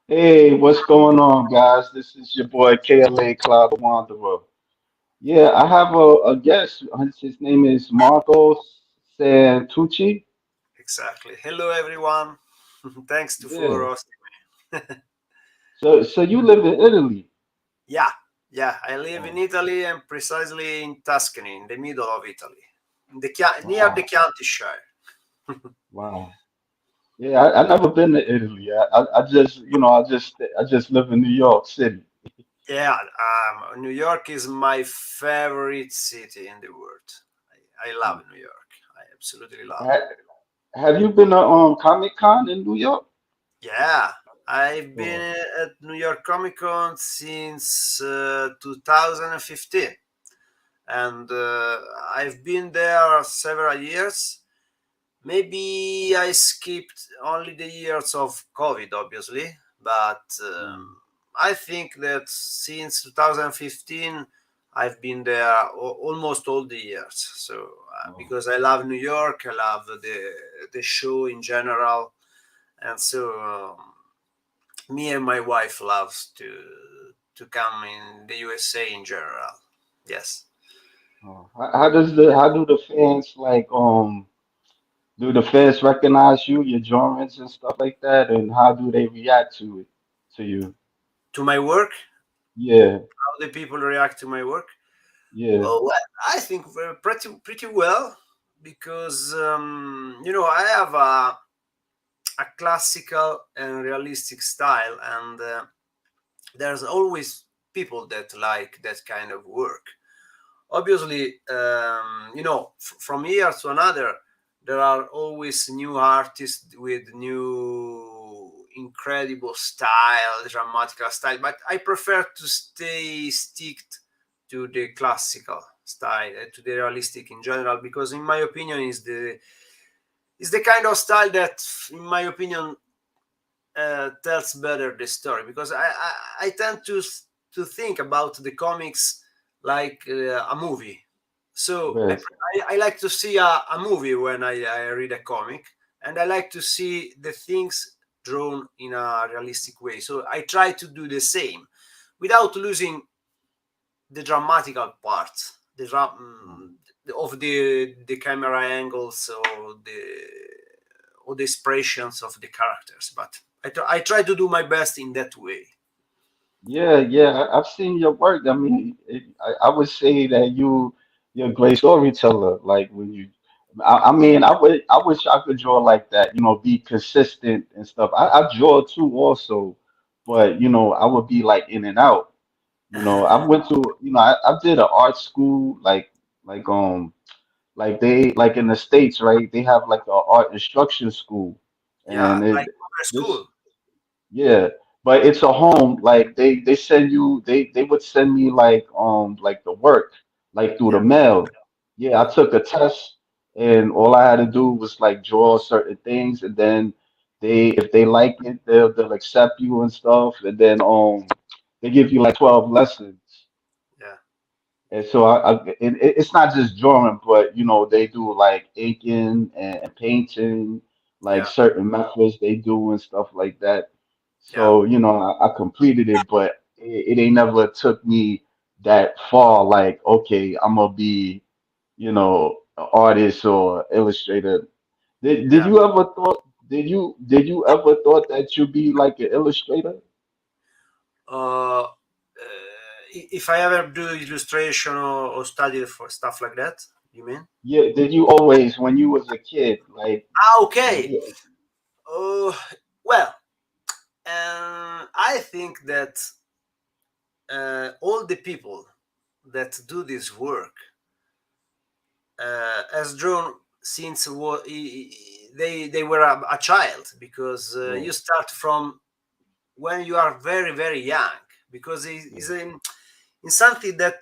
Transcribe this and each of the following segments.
Hey, what's going on, guys? This is your boy KLA Cloud the Wanderer. Yeah, I have a guest. His name is Marco Santucci. Exactly. Hello, everyone. Thanks to Yeah. for us. So you live in Italy. Yeah, yeah. I live in Oh, Italy and precisely in Tuscany, in the middle of Italy, near the wow, Chianti Shire. wow. Yeah, I never been to Italy. I just, I just live in New York City. Yeah, New York is my favorite city in the world. I love New York. I absolutely love. Ha- Have you been to Comic Con in New York? Yeah, I've been Oh, at New York Comic Con since 2015, and I've been there several years. Maybe I skipped only the years of COVID, obviously, but mm, I think that since 2015, I've been there almost all the years. So oh. because I love New York, I love the show in general, and so me and my wife loves to come in the USA in general. Yes. Oh. How do the fans do the fans recognize you, your drawings and stuff like that, and how do they react to you? To my work, Yeah, how the people react to my work. yeah, Oh, well, I think pretty well because I have a classical and realistic style, and there's always people that like that kind of work. Obviously, from year to another, there are always new artists with new incredible style, dramatical style. But I prefer to stay sticked to the classical style, to the realistic in general, because in my opinion is the kind of style that, in my opinion, tells better the story. Because I tend to think about the comics like a movie. So yes, I like to see a movie when I read a comic, and I like to see the things drawn in a realistic way. So I try to do the same without losing the dramatical parts, of the camera angles or the expressions of the characters. But I try to do my best in that way. yeah, yeah. I've seen your work. I mean, I would say that you're a great storyteller. Like when you, I mean, I wish I could draw like that. Be consistent and stuff. I draw too also, but I would be like in and out. I went to, I did an art school, like like in the States, right? They have like an art instruction school, Yeah, and like this, school. yeah, but it's a home. Like they send you, they would send me like the work, like through the Yeah, mail. Yeah, I took a test, and all I had to do was like draw certain things, and then if they like it, they'll accept you and stuff, and then they give you like 12 lessons. yeah, And so it's not just drawing, but they do like inking and painting, like yeah, certain methods they do and stuff like that. yeah, So I completed it, but it ain't never took me that far. Like, okay, I'm gonna be an artist or illustrator. Did yeah. you ever thought? Did you ever thought that you'd be like an illustrator? If I ever do illustration or study for stuff like that, you mean? Yeah, did you always when you was a kid like? Ah, Did okay. you, Well, I think that all the people that do this work has drawn since they were a child, because yeah, you start from when you are very very young, because yeah. it's in something that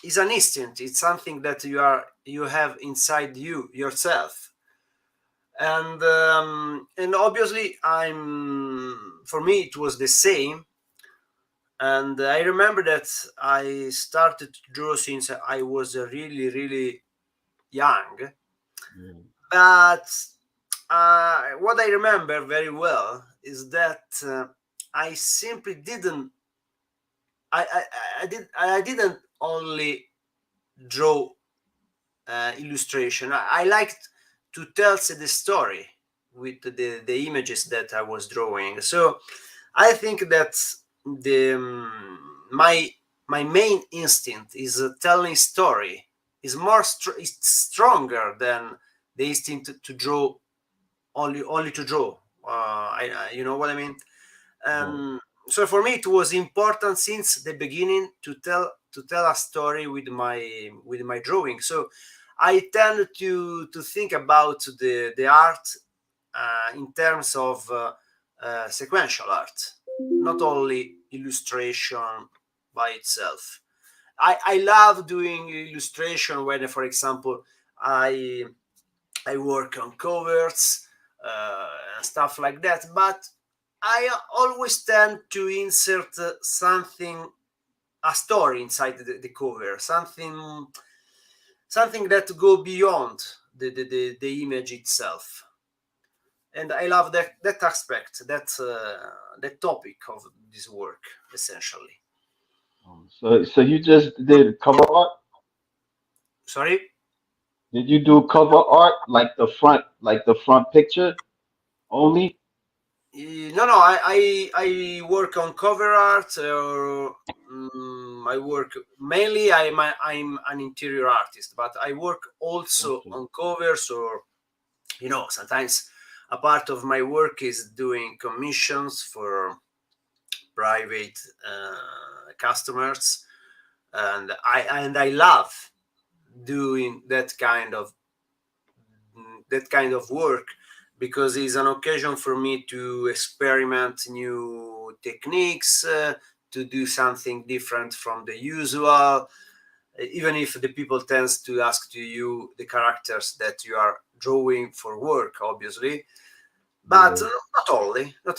is an instinct. It's something that you have inside you yourself, and obviously I'm for me it was the same. And I remember that I started to draw since I was really really young. Yeah. But what I remember very well is that I simply didn't. I didn't only draw illustration. I liked to tell the story with the images that I was drawing. So I think that the my main instinct is telling story is is stronger than the instinct to draw only to draw. You know what I mean? Right. Um, so for me, it was important since the beginning to tell a story with my drawing. So I tend to think about the art in terms of sequential art, not only illustration by itself. I love doing illustration when, for example, I I work on covers and stuff like that. But I always tend to insert something, a story inside the cover, something that go beyond the image itself. And I love that aspect, that topic of this work, essentially. So you just did cover art? Sorry. Did you do cover art like the front picture only? No, no. I work on cover art. I work mainly. I'm an interior artist, but I work also Okay. on covers. Or sometimes a part of my work is doing commissions for private customers, and I love doing that kind of work because it's an occasion for me to experiment new techniques, to do something different from the usual, even if the people tends to ask to you the characters that you are drawing for work, obviously. But Yeah. not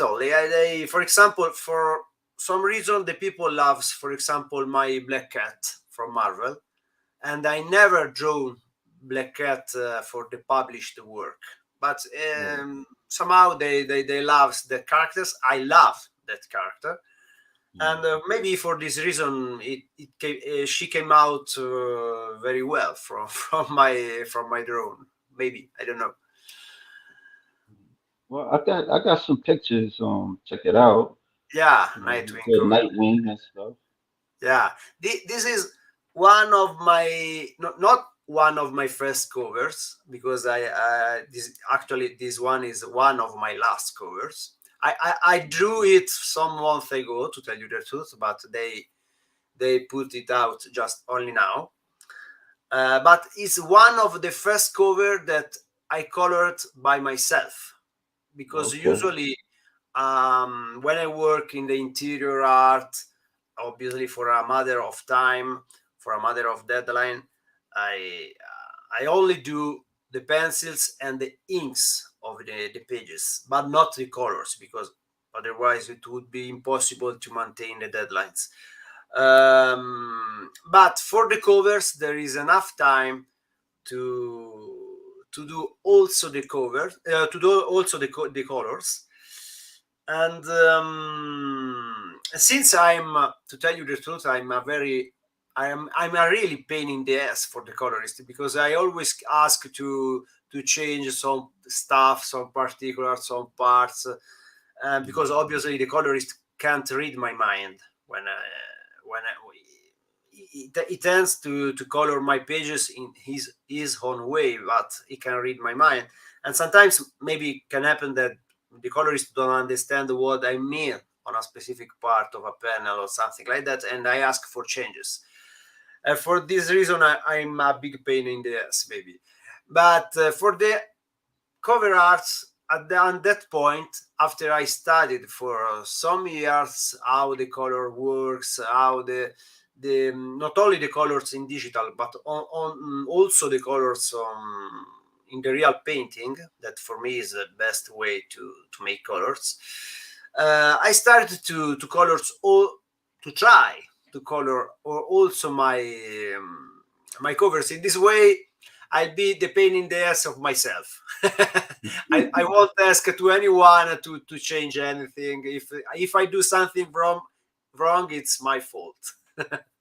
only. For example, for some reason, the people loves, for example, my Black Cat from Marvel, and I never drew Black Cat for the published work. But Right. somehow they love the characters. I love that character, Yeah. and maybe for this reason, she came out very well from from my drone. Maybe I don't know. Well, I got some pictures. Check it out. Yeah, You know, you Nightwing did cover. Nightwing and stuff. Yeah, this is one of my not one of my first covers because this one is one of my last covers. I drew it some month ago, to tell you the truth, but they put it out just only now. But it's one of the first cover that I colored by myself because Okay. usually when I work in the interior art, obviously for a matter of time, for a matter of deadline, I only do the pencils and the inks of the pages, but not the colors because otherwise it would be impossible to maintain the deadlines. But for the covers, there is enough time to do also the cover, to do also the colors. And since to tell you the truth, I'm a really pain in the ass for the colorist because I always ask to change some stuff, some particulars, some parts, because Mhm. obviously the colorist can't read my mind when he tends to color my pages in his own way, but he can read my mind. And sometimes maybe it can happen that the colorist don't understand what I mean on a specific part of a panel or something like that, and I ask for changes. And for this reason, I'm a big pain in the ass, maybe. But for the cover arts at that point, after I studied for some years how the color works, how the not only the colors in digital but on also the colors in the real painting, that for me is the best way to make colors. I started to colors all to try to color or also my covers in this way. I'll be the pain in the ass of myself. I won't ask to anyone to change anything. If I do something wrong, it's my fault.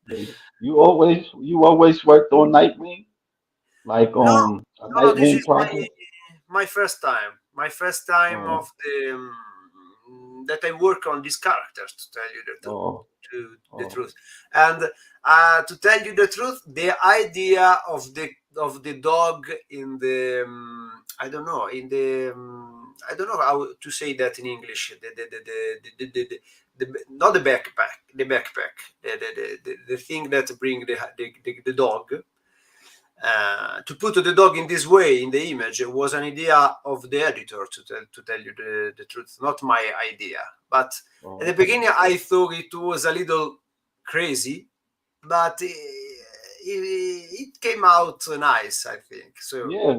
Yeah. You always worked on Nightwing, like No, a no, no. This Nightwing is project. my first time. My first time Oh, of the that I work on these characters. To tell you oh, the oh, truth, and to tell you the truth, the idea of the dog in the I don't know in the I don't know how to say that in English. Not the backpack, the thing that bring the dog, to put the dog in this way in the image was an idea of the editor, to tell you the truth, not my idea. But at oh, the okay. beginning, I thought it was a little crazy, but it came out nice, I think. So Yeah,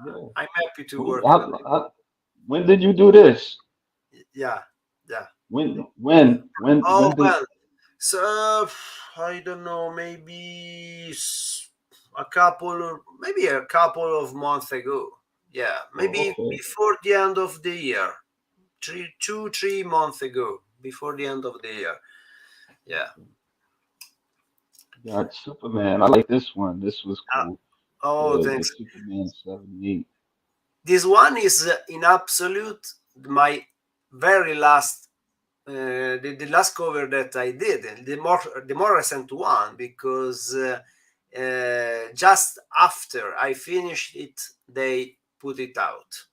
yeah. I'm happy to When, work on it. when did you do this? Yeah, yeah. When Oh did? well, so I don't know, maybe maybe a couple of months ago. Yeah, Oh, maybe okay. before the end of the year, 3 months ago, before the end of the year. Yeah. Got Superman. I like this one. This was Uh, cool. oh, The thanks. Superman 78. This one is in absolute my very last the last cover that I did, the more recent one, because just after I finished it, they put it out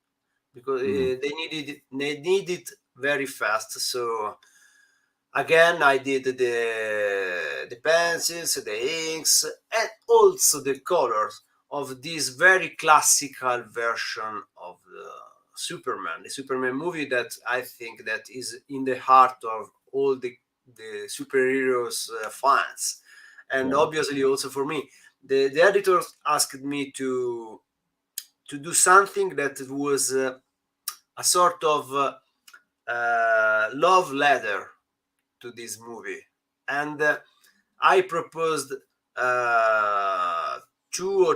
because Mm, they need it very fast. So again, I did the pencils, the inks, and also the colors of this very classical version of the Superman movie that I think that is in the heart of all the superheroes fans, and yeah, obviously also for me. The editors asked me to do something that was a sort of love letter to this movie, and I proposed uh, two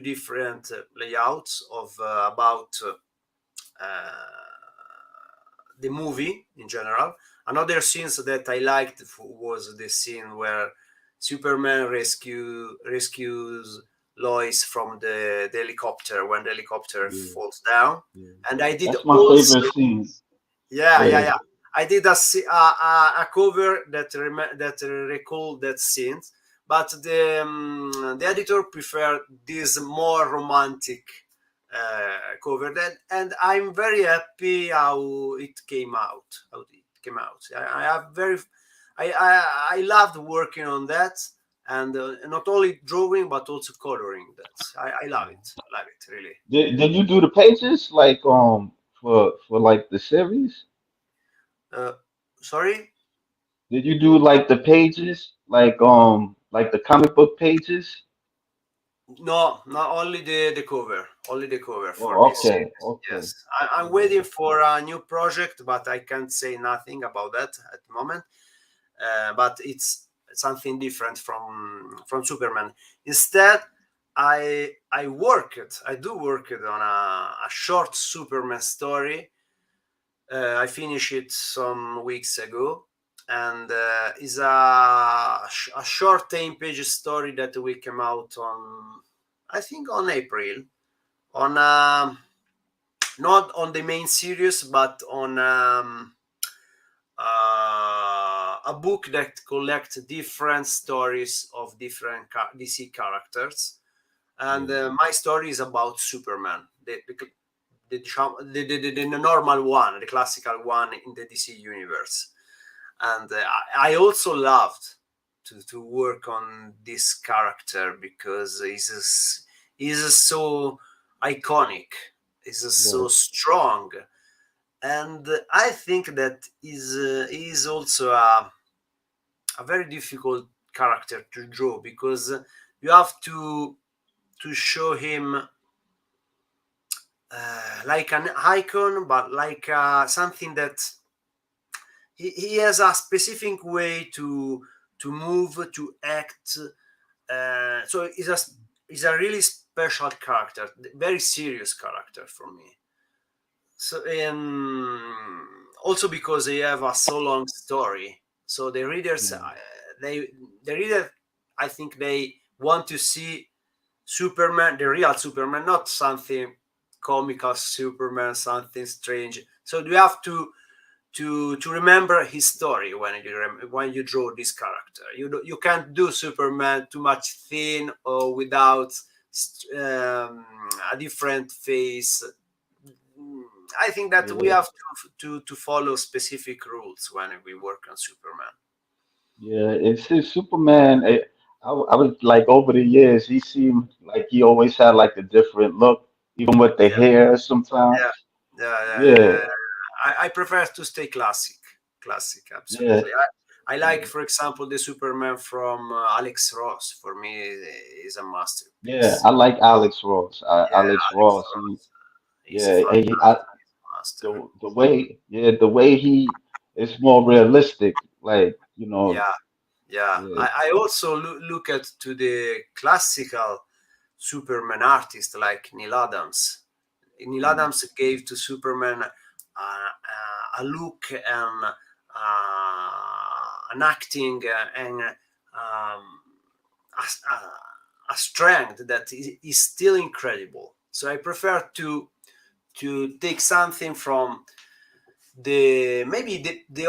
different layouts of about the movie in general. Another scenes that I liked was the scene where Superman rescues Lois from the helicopter when the helicopter yeah, falls down, yeah. and I did That's my also favorite scene. yeah, yeah, Yeah, yeah. I did a cover that recalled that scene, but the editor preferred this more romantic cover. And I'm very happy how it came out. How it came out. I have very, I loved working on that, and not only drawing but also coloring that. I love yeah. it. I love it really. Did you do the pages like for like the series? Uh, Sorry. Did you do like the pages like the comic book pages? No, not only the cover, only the cover for Oh, this okay, series. okay. Yes, I'm Yeah, waiting for a new project, but I can't say nothing about that at the moment. But it's something different from Superman. Instead, I do work it on a short Superman story. I finished it some weeks ago, and is a short 10-page story that we came out on, I think, on April, on not on the main series, but on a book that collects different stories of different DC characters, and yeah, my story is about Superman, the normal one, the classical one in the DC universe. And I also loved to work on this character because he's so iconic, he's yeah, so strong, and I think that is also a very difficult character to draw because you have to show him like an icon, but like something that he has a specific way to move, to act. So is a really special character, very serious character for me. So, also because they have a so long story, so the readers, Yeah, they the reader, I think they want to see Superman, the real Superman, not something comical Superman, something strange. So you have to remember his story when you draw this character. You can't do Superman too much thin or without a different face. I think that we yeah, have to follow specific rules when we work on Superman. yeah. It's Superman. I was like over the years, he seemed like he always had like a different look, even with the Yeah, hair yeah, sometimes. yeah. Yeah, I prefer to stay classic. Classic, yeah, absolutely. I like, yeah, for example, the Superman from Alex Ross. For me, is a yeah. masterpiece. I like Alex Ross. Yeah, Alex Alex Ross. Ross. He's Yeah, fantastic master. the way, yeah, the way he is more realistic. Like, Yeah, yeah. yeah, I also look at to the classical Superman artists like Neil Adams. Neil mm, Adams gave to Superman a look and an acting and a strength that is still incredible. So I prefer to take something from the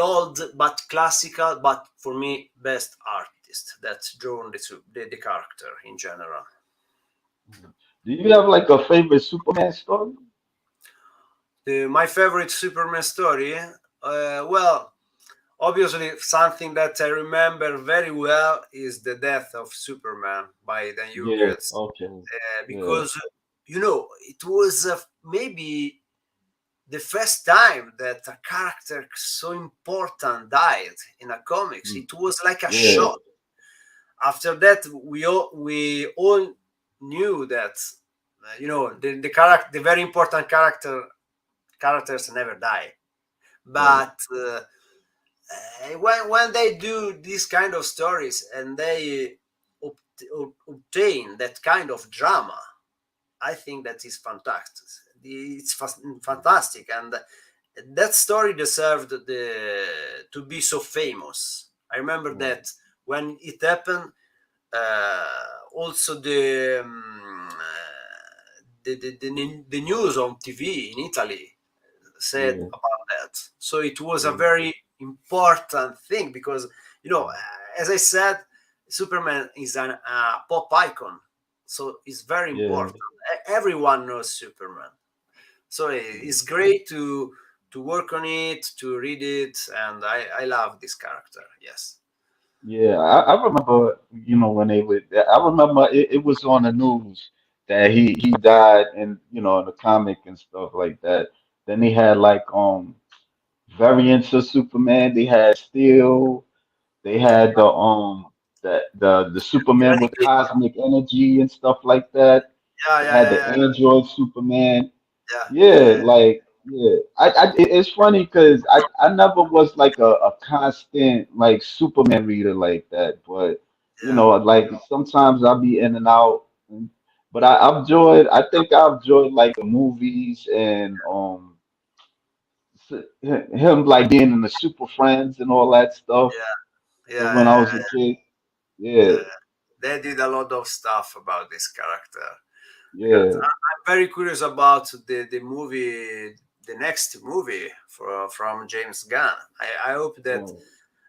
old but classical, but for me best artist that's drawn the character in general. mm. Do you have like a favorite Superman story? My favorite Superman story, well, obviously something that I remember very well is the death of Superman by the Yeah, Jurgens, okay. Yeah. because it was maybe the first time that a character so important died in a comics. Mm, It was like a yeah. shock. After that, we all knew that the character, the very important characters never die. Right. But when they do these kind of stories and they obtain that kind of drama, I think that is fantastic. It's fantastic, and that story deserved to be so famous. I remember Right. that when it happened, also the news on TV in Italy said Yeah. about that. So it was a Yeah. very important thing because, Mm, as I said, Superman is a pop icon. So it's very yeah. important. Everyone knows Superman. So Yeah. it's great to work on it, to read it, and I love this character. Yes. Yeah. I remember, when they would, I remember it was on the news that he died and, in the comic and stuff like that. Then they had like, variants of Superman. They had Steel. They had the Superman with Eradicator. cosmic energy and stuff like that. Yeah, They yeah, had yeah, the yeah, android Superman. yeah, Yeah, yeah, like yeah. It's funny because I never was like a constant like Superman reader like that, but yeah, like sometimes I'll be in and out. But I've enjoyed. I think I've enjoyed like the movies and him like being in the Super Friends and all that stuff. yeah, yeah, When I yeah, was a kid, yeah. yeah, They did a lot of stuff about this character. Because yeah, I'm very curious about the movie, the next movie from James Gunn. I hope that oh,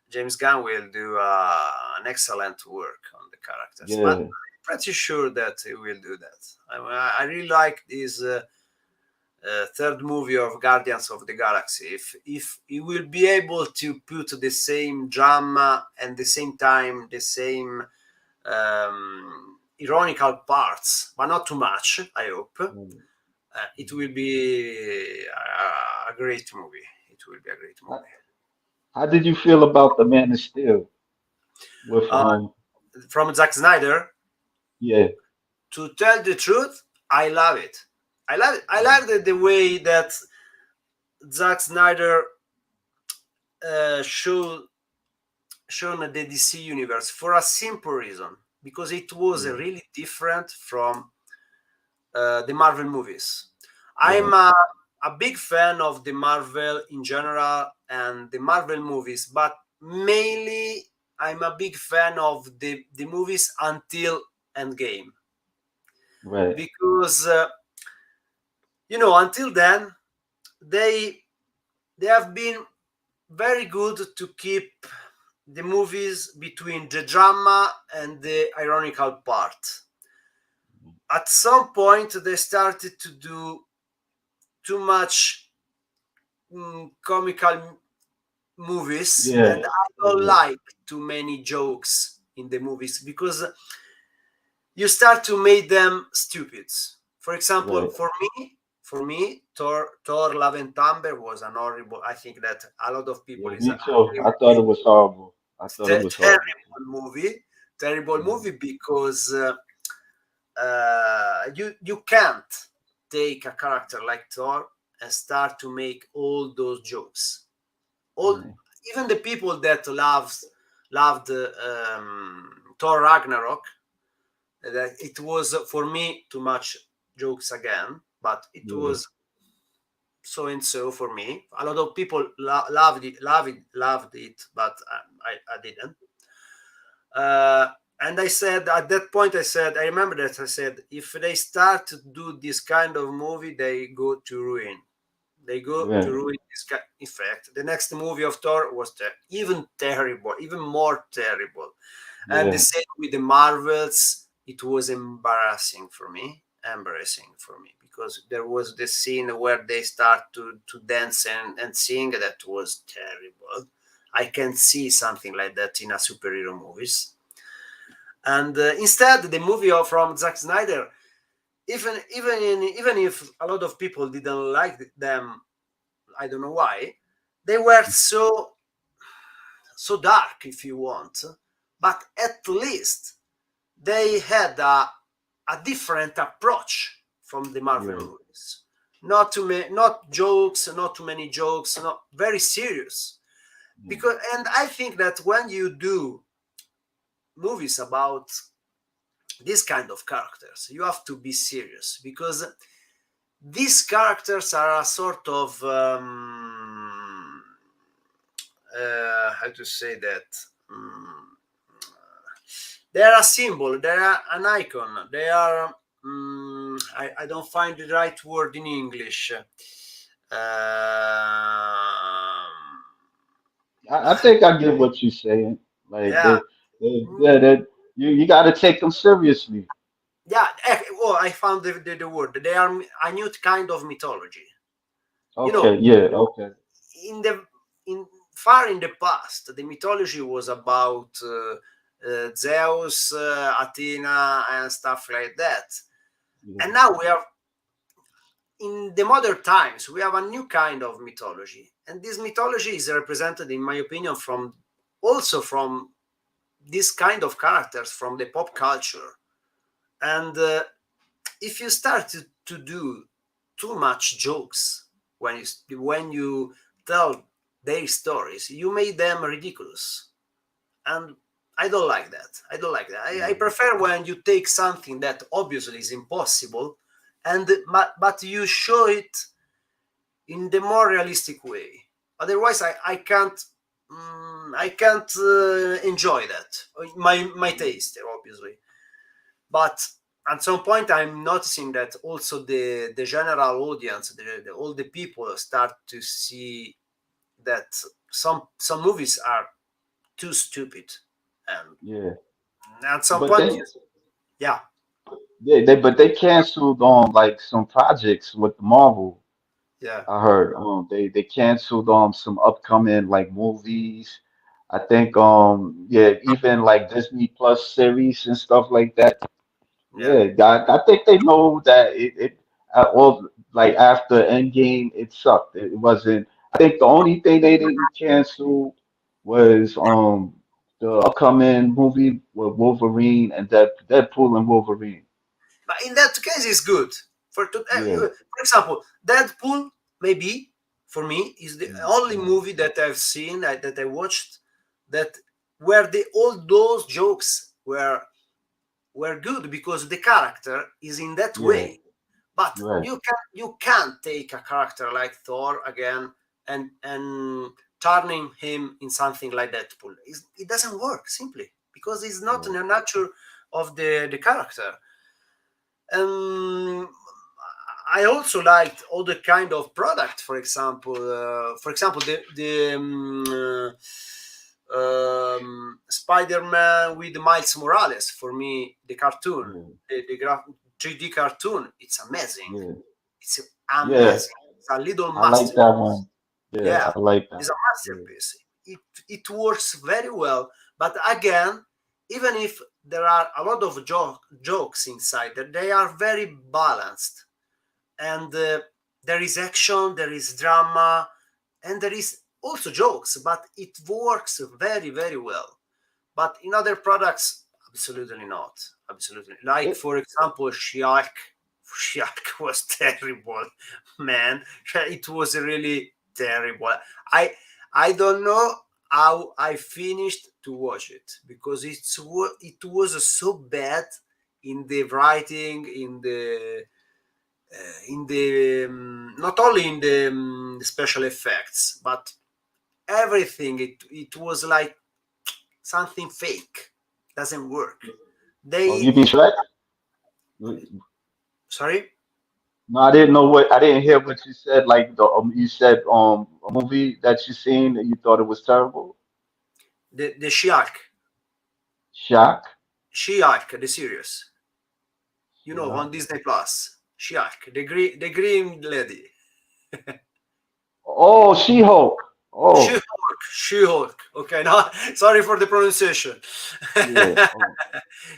James Gunn will do an excellent work on the characters. But yeah, I'm pretty sure that he will do that. I really like this third movie of Guardians of the Galaxy. If he will be able to put the same drama and the same time the same ironical parts, but not too much. I hope mm. it will be a great movie. It will be a great How, movie. how did you feel about the Man of Steel with Uh, from Zack Snyder, yeah, to tell the truth, I love it. I love it. I mm, like the way that Zack Snyder shown the DC universe for a simple reason. because it was Yeah. really different from the Marvel movies. I'm Right. a big fan of the Marvel in general and the Marvel movies, but mainly I'm a big fan of the movies until Endgame, Right. because until then they they have been very good to keep the movies between the drama and the ironical part. At some point, they started to do too much comical movies, and Yeah. I don't Yeah. like too many jokes in the movies because you start to make them stupid. For example, Right. for me, Thor Love and Thunder was an horrible. I think that a lot of people Yeah. is Me too. I thought it was horrible. I thought it was horrible too. terrible Mhm. movie because you can't take a character like Thor and start to make all those jokes. All Right. Even the people that loved Thor Ragnarok, that it was for me too much jokes again, but it Yeah. was so and so for me. A lot of people loved it, but I didn't. And I said at that point, I remember that I said, if they start to do this kind of movie, they go to ruin. They go to Right. ruin this kind. In fact, the next movie of Thor was even terrible, even more terrible. And the Yeah. same with the Marvels. It was embarrassing for me, because there was this scene where they start to dance and sing. That was terrible. I can't see something like that in a superhero movies. And instead, the movie from Zack Snyder, even if a lot of people didn't like them, I don't know why, they were so dark, if you want, but at least they had a different approach from the Marvel Yeah. movies. Not jokes, not too many jokes, not very serious. Yeah. And I think that when you do movies about this kind of characters, you have to be serious, because these characters are a sort of how to say that. Um, they are a symbol. They are an icon. They are. I don't find the right word in English. I think I get what you're saying. Like Yeah, yeah, that you got to take them seriously. yeah. Oh, I found the word. They are a new kind of mythology. You know, Okay. Yeah. Okay. in the in far in the past, the mythology was about Zeus, Athena, and stuff like that. Yeah. And now we are in the modern times. We have a new kind of mythology, and this mythology is represented, in my opinion, from this kind of characters from the pop culture. And if you start to do too much jokes when you tell their stories, you make them ridiculous. And I don't like that. I Yeah. prefer when you take something that obviously is impossible, and but you show it in the more realistic way. Otherwise, I can't enjoy that. My taste, obviously. But at some point, I'm noticing that also the general audience, all the people start to see that some movies are too stupid, and Yeah. at some But point, they yeah, they canceled like some projects with Marvel. yeah, I heard they canceled some upcoming like movies. I think yeah, even like Disney Plus series and stuff like that. yeah. Yeah, I think they know that it all like after Endgame it sucked. It wasn't. I think the only thing they didn't cancel was the upcoming movie with Wolverine and Deadpool and Wolverine. But in that case, it's good. Yeah. For example, Deadpool, maybe for me, is the Mm. only movie that I've seen, that I watched, that where all those jokes were were good because the character is in that Yeah, way. But you're right. you can't take a character like Thor again and turning him in something like Deadpool. It doesn't work simply because it's not in Yeah, the nature of the character. Um, I also liked other kind of product. For example, Spider-Man with Miles Morales. For me, the cartoon, yeah, the 3D cartoon, it's amazing. yeah, It's yeah. amazing. It's a little I like masterpiece. that one. Yeah, Yeah, I like it's that. a Yeah, masterpiece. It works very well. But again, even if there are a lot of jokes inside, that they are very balanced, and there is action, there is drama, and there is also jokes. But it works very very well. But in other products, absolutely not. Absolutely. Like, it, for example, Shiak. Shiak was terrible, man. It was really terrible. I I don't know how I finished to watch it because it was so bad in the writing, in the not only in the special effects, but everything. It was like something fake, doesn't work. oh, They you be Shrek? Sorry. No, I didn't know what I didn't hear what you said. Like you said a movie that you seen and you thought it was terrible. The She-Hulk. Shock, She-Hulk, the series, on shock. Disney Plus. She-Hulk, the green lady. Oh, She-Hulk. Oh, She-Hulk. She-Hulk. Okay, no, sorry for the pronunciation. yeah. Oh,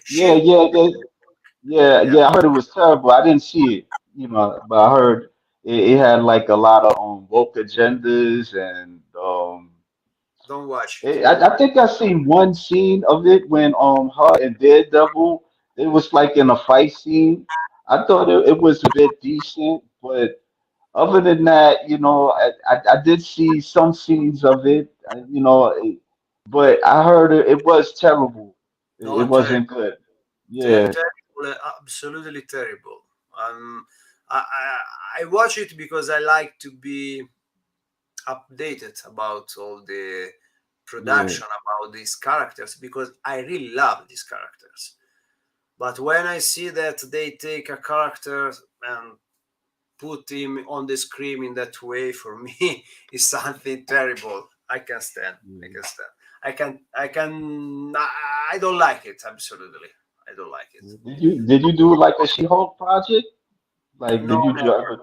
yeah, She yeah, yeah, Yeah, yeah. I heard it was terrible. I didn't see it, but I heard it had like a lot of woke agendas and don't watch it. I think I seen one scene of it when her and Daredevil it was like in a fight scene. I thought it was a bit decent, but other than that, I did see some scenes of it, but I heard it was terrible. It No, wasn't good. Yeah, terrible, absolutely terrible. I watch it because I like to be updated about all the yeah, production about these characters because I really love these characters. But when I see that they take a character and put him on the screen in that way, for me, is something terrible. I can stand. I yeah. can stand. I don't like it. Absolutely, I don't like it. Did you do like a She-Hulk project? Like, No, did you never. ever?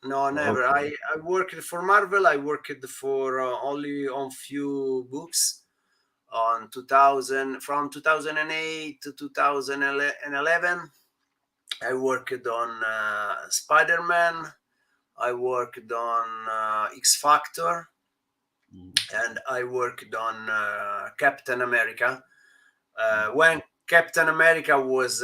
No, Oh, never. okay. I worked for Marvel. I worked for only on few books on 2000, from 2008 to 2011. I worked on Spider-Man. I worked on X Factor, Mhm. and I worked on Captain America. Mhm. When Captain America was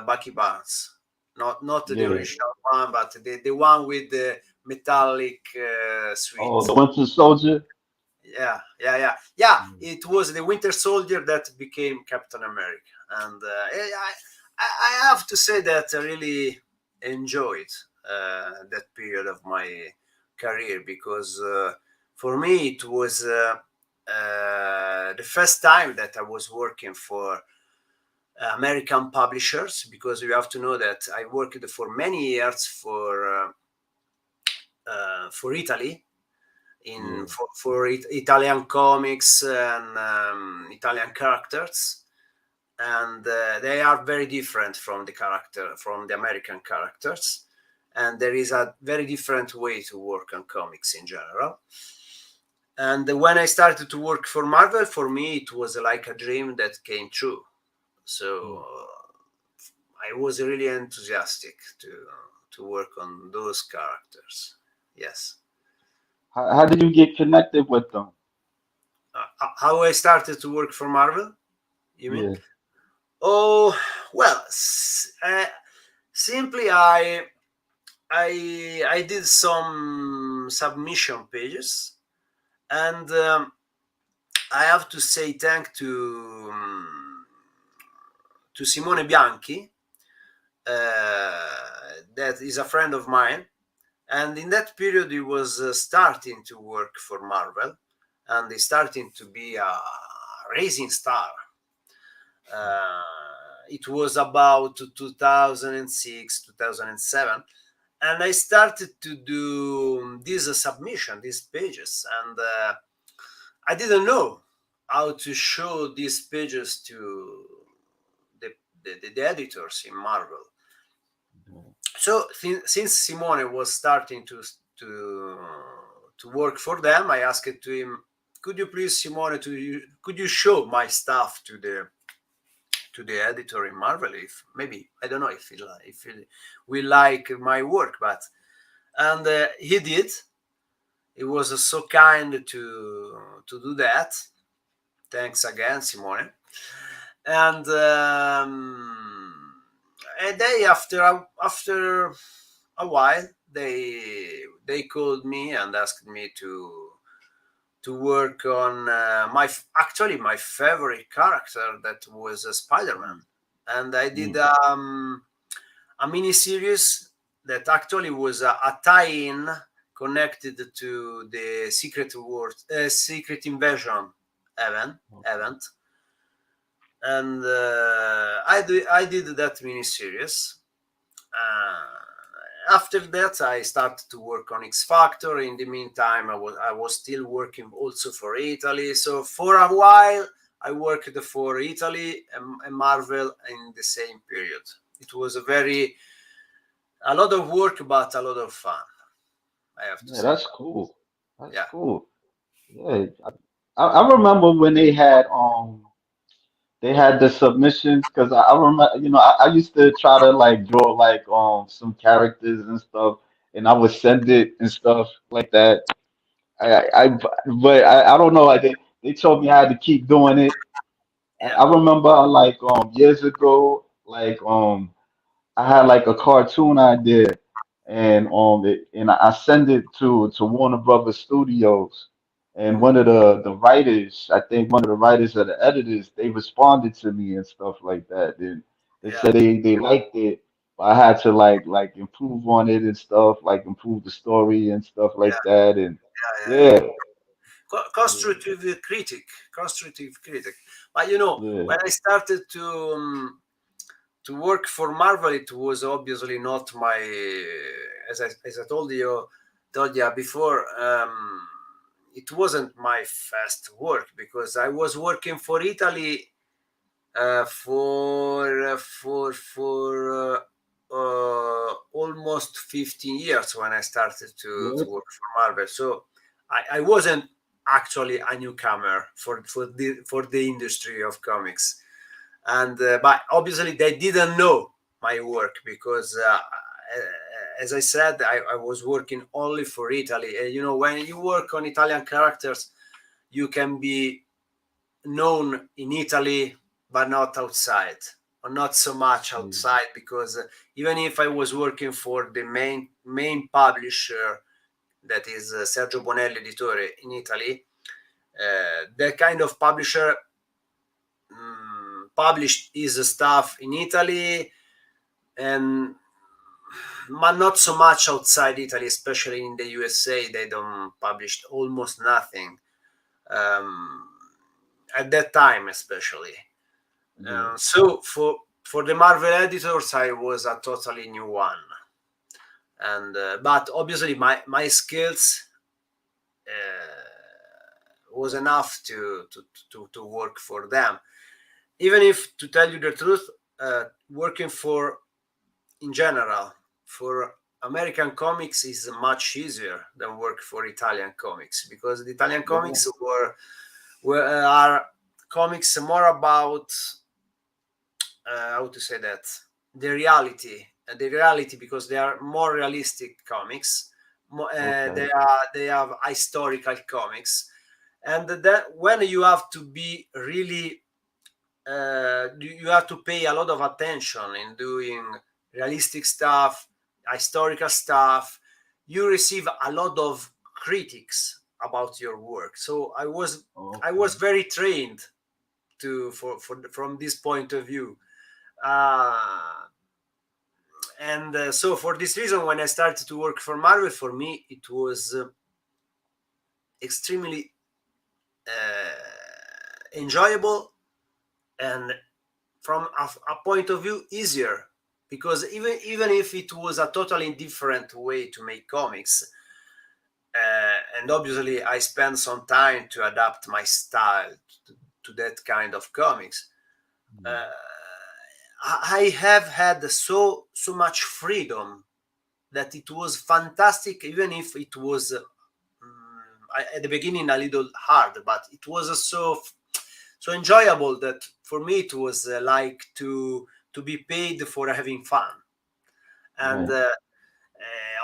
Bucky Barnes, not the Yeah. original one, but the one with the metallic Oh, suite. the Winter Soldier. Yeah. Mhm. It was the Winter Soldier that became Captain America, and I have to say that I really enjoyed that period of my career because for me it was the first time that I was working for American publishers, because you have to know that I worked for many years for Italy, in Yeah. Italian comics and Italian characters, and they are very different from the American characters, and there is a very different way to work on comics in general. And when I started to work for Marvel, for me it was like a dream that came true. So Mm. I was really enthusiastic to work on those characters. Yes. How did you get connected with them? How I started to work for Marvel, you mean? Yeah. Oh, well, simply I did some submission pages, and I have to say thank to Simone Bianchi, that is a friend of mine. And in that period, he was starting to work for Marvel, and he's starting to be a rising star. Uh, it was about 2006, 2007, and I started to do this submission, these pages, and I didn't know how to show these pages to the, the editors in Marvel. So since Simone was starting to to work for them, I asked to him, "Could you please, Simone, could you show my stuff to the editor in Marvel? If maybe I don't know if he will like my work, but." And he did. He was so kind to do that. Thanks again, Simone. And a day after a while, they called me and asked me to work on actually my favorite character, that was Spider-Man, and I did Mm. a mini series that actually was a tie-in connected to the Secret Invasion Okay. event, and I did that mini series. After that, I started to work on X Factor. In the meantime, I was still working also for Italy. So for a while, I worked for Italy and Marvel in the same period. It was a lot of work, but a lot of fun, I have to Yeah, say. that's cool. That's Yeah, cool. Yeah, I remember when they had the submissions because I remember, I used to try to like draw like some characters and stuff, and I would send it and stuff like that. I but I don't know, like they told me I had to keep doing it. yeah, I remember like years ago, like I had like a cartoon idea, and I sent it to Warner Brothers Studios, and one of the writers, I think one of the writers or the editors, they responded to me and stuff like that. And they yeah, said they liked it, but I had to like improve on it and stuff, like improve the story and stuff like yeah, that. And yeah. yeah, yeah, Constructive critic. But yeah, when I started to work for Marvel, it was obviously not my, as I told you before. It wasn't my first work, because I was working for Italy for almost 15 years when I started to what? work for Marvel. So I wasn't actually a newcomer for the industry of comics, and but obviously they didn't know my work, because as I said, I was working only for Italy. When you work on Italian characters, you can be known in Italy but not outside, or not so much Yeah. outside, because even if I was working for the main publisher, that is Sergio Bonelli Editore in Italy, that kind of publisher published his stuff in Italy, and but not so much outside Italy, especially in the USA. They don't publish almost nothing um, at that time, especially. Yeah. So for the Marvel editors, I was a totally new one, and but obviously my skills was enough to work for them. Even if, to tell you the truth, working for in general for American comics is much easier than work for Italian comics, because the Italian Yeah. comics are comics more about how to say that, the reality, because they are more realistic comics. Okay. They have historical comics, and that when you have to be really you have to pay a lot of attention in doing realistic stuff, historical stuff. You receive a lot of critics about your work. So I was Okay. very trained from this point of view. Uh, and so for this reason, when I started to work for Marvel, for me it was extremely enjoyable, and from a point of view easier, because even if it was a totally different way to make comics, and obviously I spent some time to adapt my style to that kind of comics. Mm. uh, I have had so much freedom that it was fantastic, even if it was at the beginning a little hard, but it was so enjoyable that for me it was like to be paid for having fun. And Right.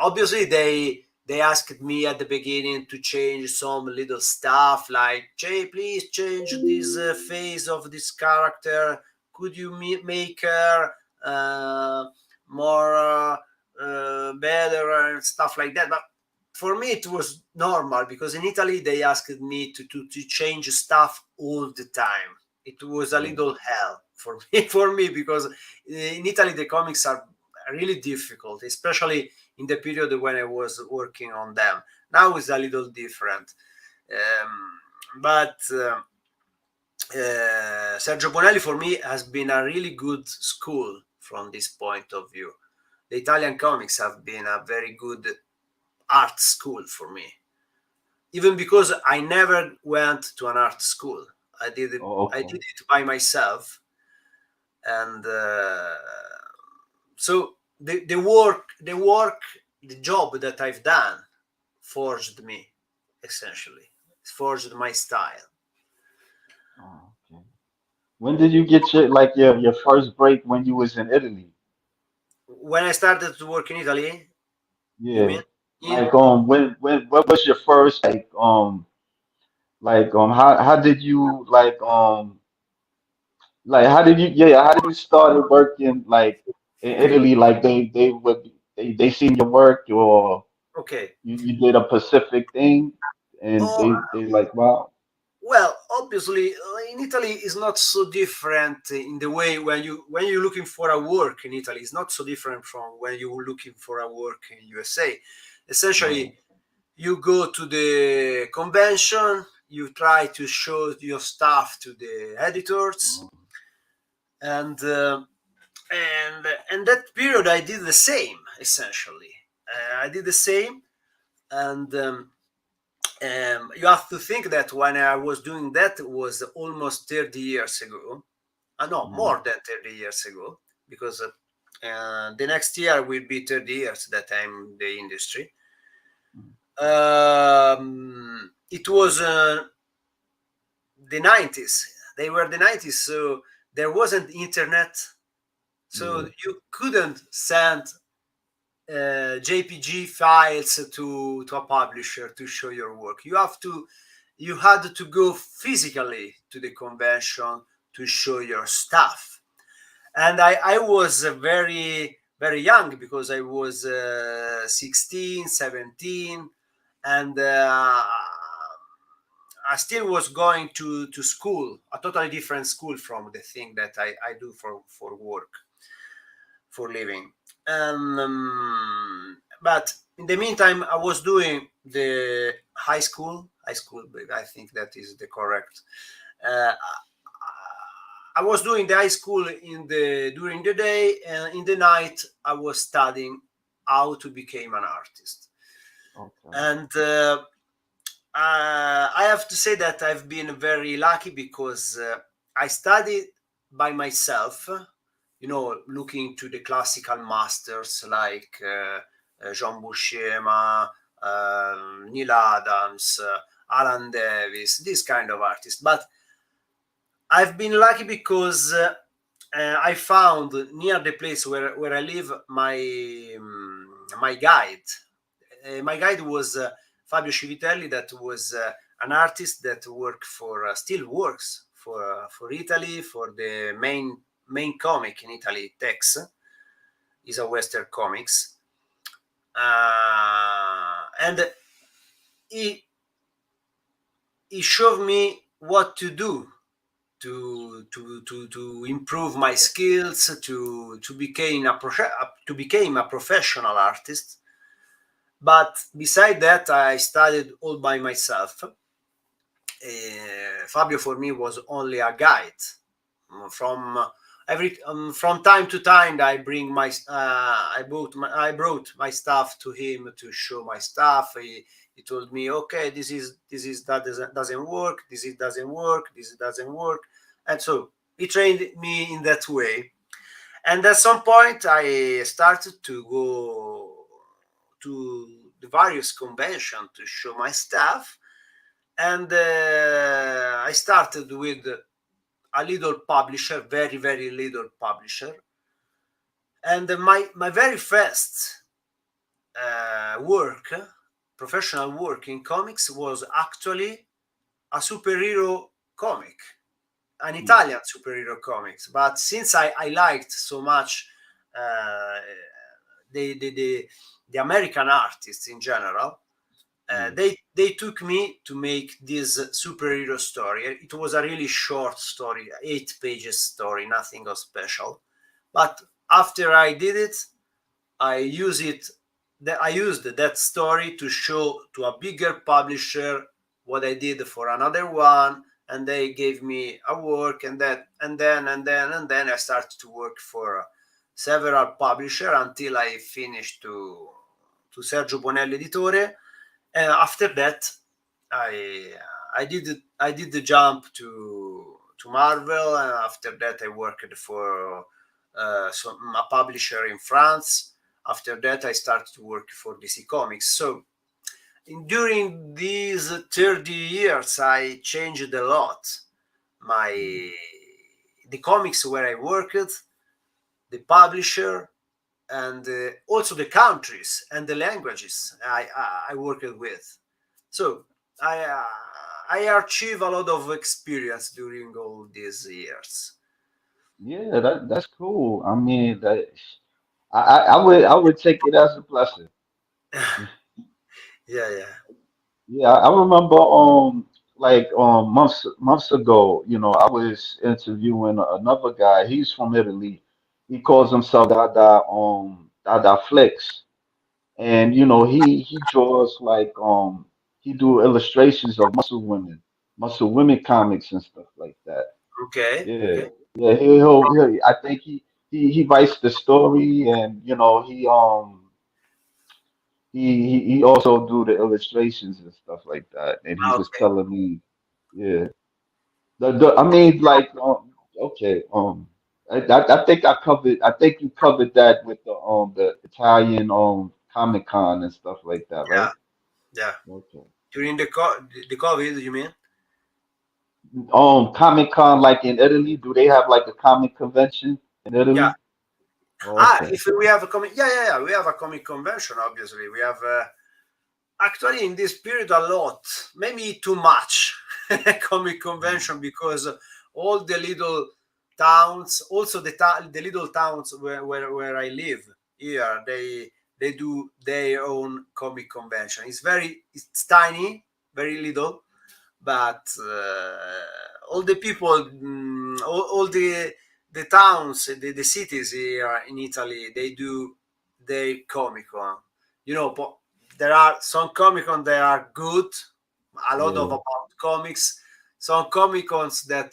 obviously they asked me at the beginning to change some little stuff, like, Jay, please change this face of this character. Could you make her uh, more better and stuff like that? But for me it was normal, because in Italy they asked me to change stuff all the time. It was a Right. little hell for me for me, because in Italy the comics are really difficult, especially in the period when I was working on them. Now it's a little different. But Sergio Bonelli for me has been a really good school from this point of view. The Italian comics have been a very good art school for me, even because I never went to an art school. Oh, I okay. did it by myself, and so the job that I've done forged me, essentially. It forged my style. Oh, okay. When did you get your first break when you was in Italy? When I started to work in Italy, you Yeah. mean? In Like when what was your first how did you how did you how did you started working like in Okay, Italy, like they seen your work, or okay. you did a specific thing and Oh, they like, wow. well, obviously, in Italy is not so different in the way when you're looking for a work in Italy. It's not so different from when you're looking for a work in USA. Right. Essentially, you go to the convention, you try to show your stuff to the editors, and that period I did the same, essentially. I did the same, and you have to think that when I was doing that was almost 30 years ago. No, Mhm. more than 30 years ago, because the next year will be 30 years that I'm in the industry. It was the 90s. They were the 90s, so there wasn't internet, Yeah. so you couldn't send JPG files to a publisher to show your work. You had to go physically to the convention to show your stuff. And I was very young, because I was 16, 17, and I still was going to school, a totally different school from the thing that I do for work, for living. But in the meantime, I was doing the high school. High school, I think that is the correct. Uh, I was doing the high school in the during the day, and in the night I was studying how to become an artist. Okay. And I have to say that I've been very lucky, because I studied by myself, looking to the classical masters like Jean Buscema, Neil Adams, Alan Davis, this kind of artists. But I've been lucky because I found near the place where I live my guide. My guide was Fabio Civitelli, that was an artist that worked for still works for Italy, for the main comic in Italy, Tex is a Western comics, and he he showed me what to do to improve my skills, to become to become a professional artist. But beside that, I studied all by myself. Fabio for me was only a guide. From every from time to time, I bring my I brought my stuff to him to show my stuff. He told me, okay, this is doesn't work. Doesn't work. This doesn't work, and so he trained me in that way. And at some point, I started to go to the various conventions to show my stuff, and I started with a little publisher, very little publisher, and my very first work, professional work in comics, was actually a superhero comic, an Mm. Italian superhero comics. But since I liked so much uh, the American artists in general, Mm. they took me to make this superhero story. It was a really short story, 8 pages story, nothing of special. But after I did it, I use it. I used that story to show to a bigger publisher what I did for another one, and they gave me a work, and then I started to work for several publishers until I finished to Sergio Bonelli Editore. And after that, I I did the jump to Marvel, and after that I worked for a publisher in France. After that, I started to work for DC Comics. So during these 30 years, I changed a lot. My Mm. the comics where I worked, the publisher, and also the countries and the languages I worked with. So I uh, I achieved a lot of experience during all these years. Yeah, that's cool. I mean, I would take it as a blessing. Yeah, yeah. Yeah, I remember like months ago, I was interviewing another guy. He's from Italy. He calls himself Dada Flex. And he draws like he do illustrations of muscle women comics and stuff like that. Okay, Yeah. okay. Yeah, I think he writes the story, and he also do the illustrations and stuff like that. And he was Okay. telling me, yeah, I mean, like, okay, I think I think you covered that with the Italian Comic Con and stuff like that, Yeah, right? yeah. Okay. During the COVID, you mean? Comic Con, like in Italy, do they have like a comic convention in Yeah. Italy? Oh, okay. If we have a comic, yeah. We have a comic convention. Obviously, we have actually in this period a lot, maybe too much comic Mm. convention because all the little towns, also the little towns where I live here, they do their own comic convention. It's tiny, very little, but all the people, all the towns, the cities here in Italy, they do their Comic Con. You know, there are some Comic Con that are good, a lot of Yeah. about comics. Some Comic Cons that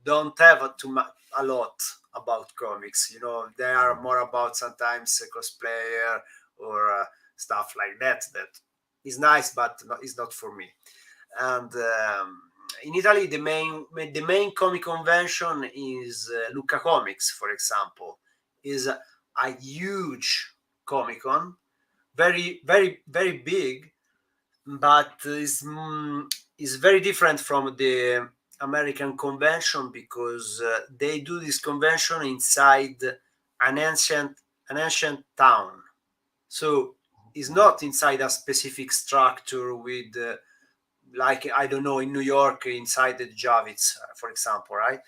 don't have a lot about comics. You know, they are more about sometimes a cosplayer or stuff like that. That is nice, but is not for me. And in Italy, the main comic convention is Lucca Comics, for example, is a huge comic con, very big, but is very different from the American convention because they do this convention inside an ancient an ancient town. So it's not inside a specific structure with like I don't know in New York inside the Javits, for example, right?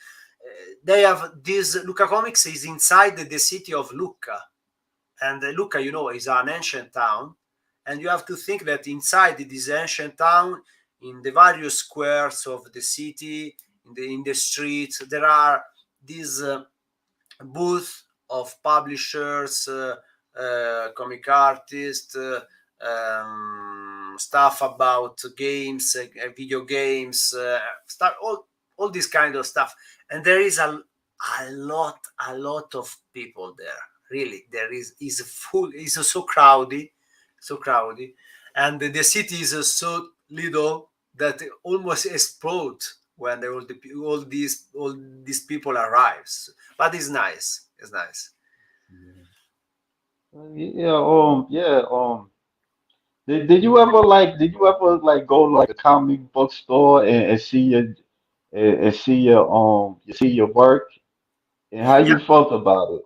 They have this Lucca Comics is inside the city of Lucca, and Lucca, is an ancient town, and you have to think that inside this ancient town, in the various squares of the city, in the streets. There are these booth of publishers, comic artists, stuff about games, video games, stuff, all this kind of stuff. And there is a lot of people there. Really, there is full. It's so crowded, so crowded, and the city is so little that it almost explodes when all these people arrives. But it's nice. It's nice. Yeah. Yeah. Yeah. Did you ever like go to like a comic book store and see and see your work and how Yeah. you felt about it?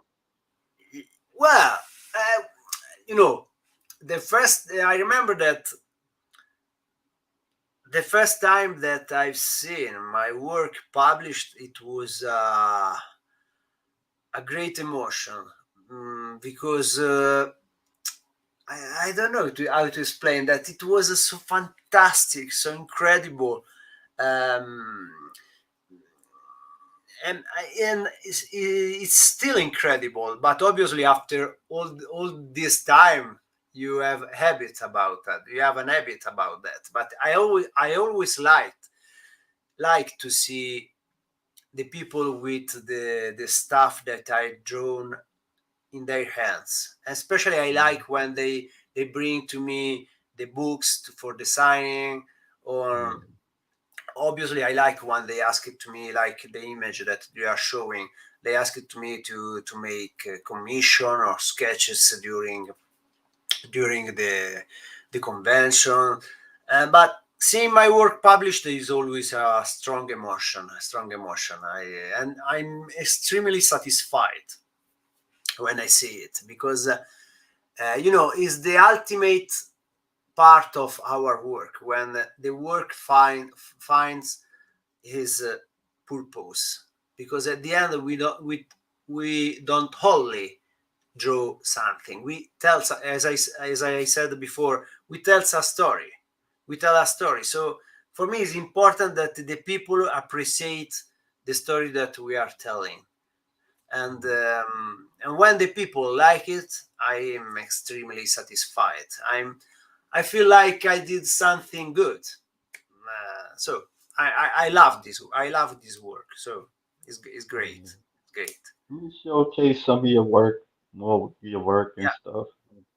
Well, you know, the first I remember that the first time that I've seen my work published, it was a great emotion, because I don't know how to explain that. It was so fantastic, so incredible. Um, and it's still incredible, but obviously after all this time you have habit about that, you have an habit about that. But I always like to see the people with the stuff that I drawn in their hands. Especially I like when they bring to me the books for the signing, or Yeah. obviously I like when they ask it to me, like the image that they are showing. They ask it to me to make a commission or sketches during the convention. But seeing my work published is always a strong emotion. A strong emotion. I'm extremely satisfied when I see it, because is the ultimate part of our work when the work finds his purpose. Because at the end we don't wholly draw something. We tell, as I said before, we tell a story. We tell a story. So for me, it's important that the people appreciate the story that we are telling. And when the people like it, I am extremely satisfied. I feel like I did something good. So I love this. I love this work. So it's great. Yeah. It's great. You showcase some of your work, more your work and Yeah, stuff.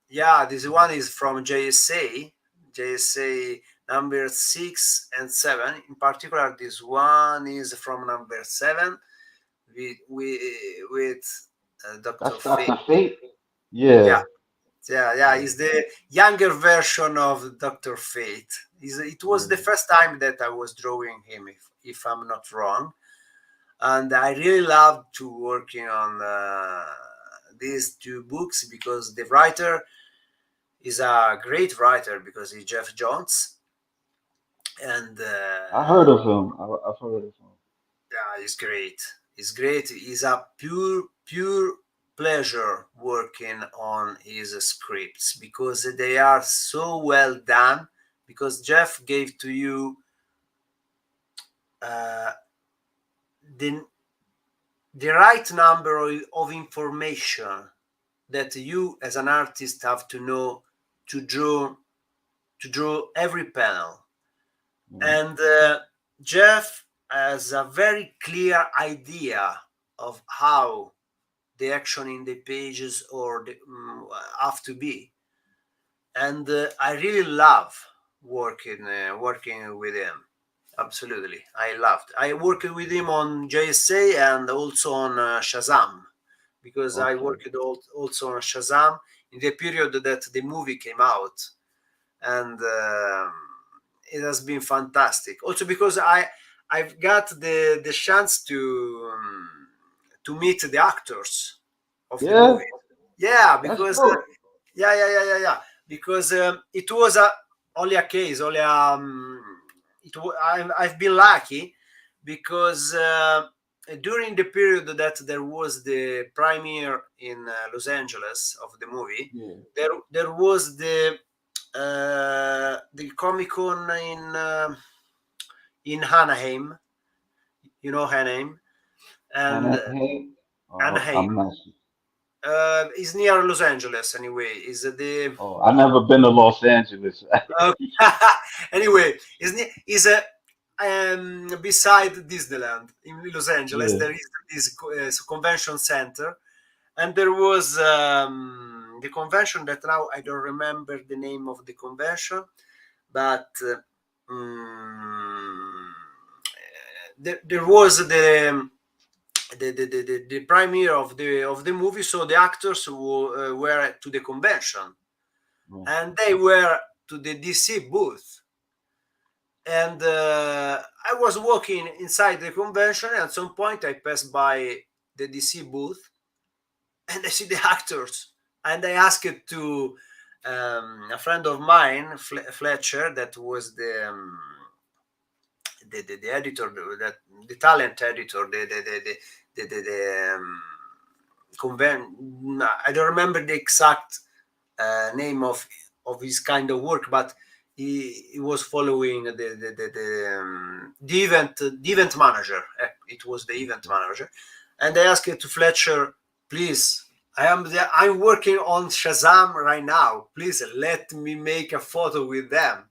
yeah. This one is from JSA. JSA number 6 and 7. In particular, this one is from number 7 with Doctor That's Fate. Dr. Fate. Yeah, Yeah. yeah. Yeah. It's the younger version of Doctor Fate. It was the Yeah. first time that I was drawing him, if I'm not wrong. And I really loved to working on these two books, because the writer is a great writer, because he's Jeff Jones. And I heard of him. I've heard of him. yeah, he's great. He's great. He's a pure pleasure working on his scripts, because they are so well done. Because Jeff gave to you uh, the the right number of information that you as an artist have to know to draw every panel. Yeah. And Jeff has a very clear idea of how the action in the pages have to be. And I really love working with him. Absolutely, I worked with him on JSA and also on Shazam, because I Okay. worked also on Shazam in the period that the movie came out. And it has been fantastic. Also because I've got the chance to meet the actors of the Yeah. movie. Yeah, That's because dope. yeah. Because it was only a case, only I've been lucky, because during the period that there was the premiere in Los Angeles of the movie, Yeah. there was the Comic Con in Anaheim. You know Anaheim, and Hannah, hey, Anaheim I'm not sure. is near Los Angeles. Anyway, is the Oh, I never been to Los Angeles. uh, anyway is a beside Disneyland in Los Angeles. Yeah, There is this convention center, and there was the convention that now I don't remember the name of the convention, but um, there was the premiere of the movie, so the actors were to the convention, right. and they were to the DC booth. And I was walking inside the convention, and at some point I passed by the DC booth, and I see the actors, and I asked to a friend of mine, Fletcher, that was the editor, that the talent editor, the I don't remember the exact name of his kind of work, but he was following the event manager. It was the event Okay. manager, and I asked to Fletcher, please. I'm working on Shazam right now. Please let me make a photo with them,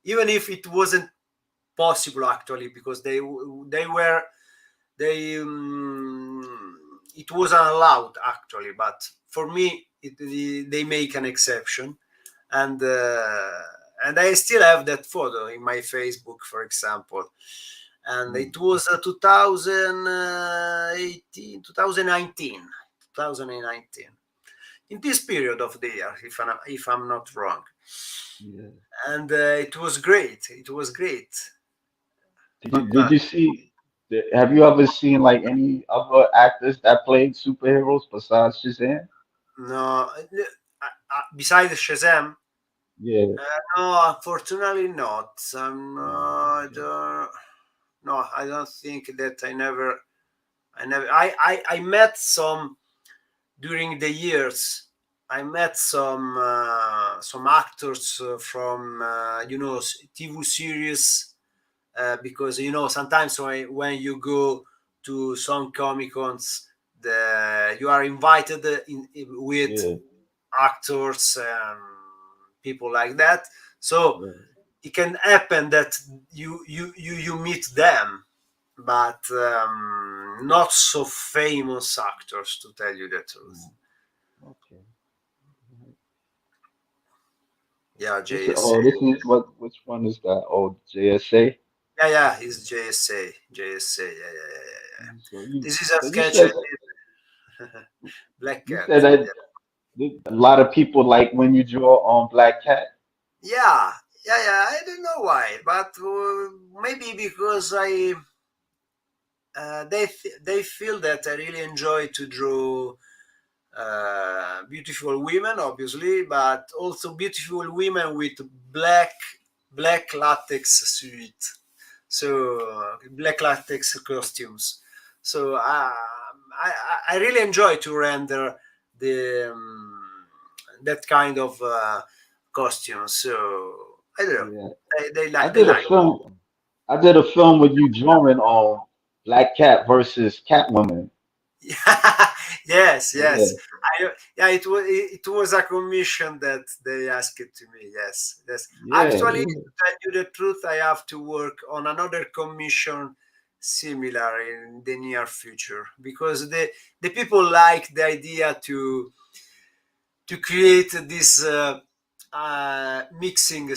even if it wasn't possible actually, because they were they it wasn't allowed actually, but for me they make an exception, and I still have that photo in my Facebook, for example, and Hmm. it was 2018 2019 2019, in this period of the year, if I'm not wrong, Yeah. and it was great, it was great, Did you fantastic. see? Have you ever seen like any other actors that played superheroes besides Shazam? No, besides Shazam, Yeah. no, unfortunately not. Oh, I okay. don't. No, I don't think that I never. I never. I met some during the years. I met some actors from TV series, because sometimes when you go to some comic cons, you are invited with Yeah. actors and people like that. So Right. it can happen that you meet them, but not so famous actors, to tell you the truth. Right. Okay. Right. Yeah, This is, JSA. oh, this is what? Which one is that? Oh, JSA. Yeah, yeah, he's JSA. JSA. Yeah, yeah, yeah, yeah, yeah. So you, This is a so you sketch I said did. Black you Cat. said that a lot of people like when you draw on Black Cat. Yeah, yeah, yeah. I don't know why, but maybe because they feel that I really enjoy to draw beautiful women, obviously, but also beautiful women with black latex suit, so black latex costumes. So I really enjoy to render the that kind of costumes. So I don't know. Yeah. They I like they did a like. film. I did a film with you drawing on Black Cat versus Catwoman. Yes, yes. Yeah. Yeah, it was a commission that they asked it to me. Yes, yes. Yeah. Actually, Yeah. to tell you the truth, I have to work on another commission similar in the near future, because the people like the idea to create this mixing